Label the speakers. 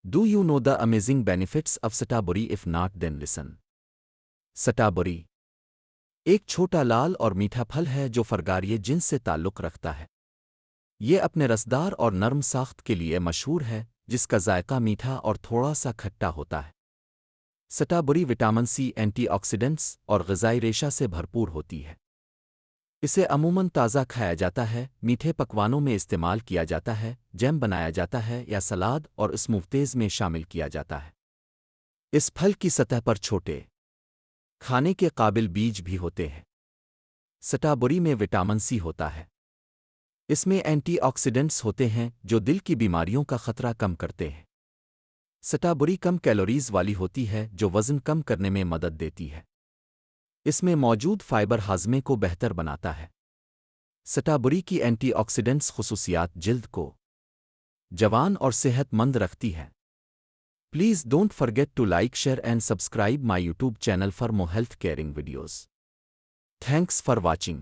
Speaker 1: Do you know the amazing benefits of sataburi? If not, then listen. सटाबरी एक छोटा लाल और मीठा फल है जो फरगारिये जिन्स से ताल्लुक़ रखता है। ये अपने रसदार और नरम साख्त के लिए मशहूर है, जिसका जायका मीठा और थोड़ा सा खट्टा होता है। सटाबरी विटामिन सी, एंटीऑक्सीडेंट्स और ग़िज़ाई रेशा से भरपूर होती है। इसे अमूमन ताज़ा खाया जाता है, मीठे पकवानों में इस्तेमाल किया जाता है, जैम बनाया जाता है या सलाद और स्मूथीज़ में शामिल किया जाता है। इस फल की सतह पर छोटे खाने के काबिल बीज भी होते हैं। सटाबरी में विटामिन सी होता है। इसमें एंटीऑक्सीडेंट्स होते हैं जो दिल की बीमारियों का खतरा कम करते हैं। सटाबरी कम कैलोरीज वाली होती है जो वज़न कम करने में मदद देती है। इसमें मौजूद फाइबर हाज़मे को बेहतर बनाता है। सटाबरी की एंटीऑक्सीडेंट्स खुसूसियात जिल्द को जवान और सेहतमंद रखती है। Please don't forget to like, share and subscribe my YouTube channel for more health caring videos. Thanks for watching.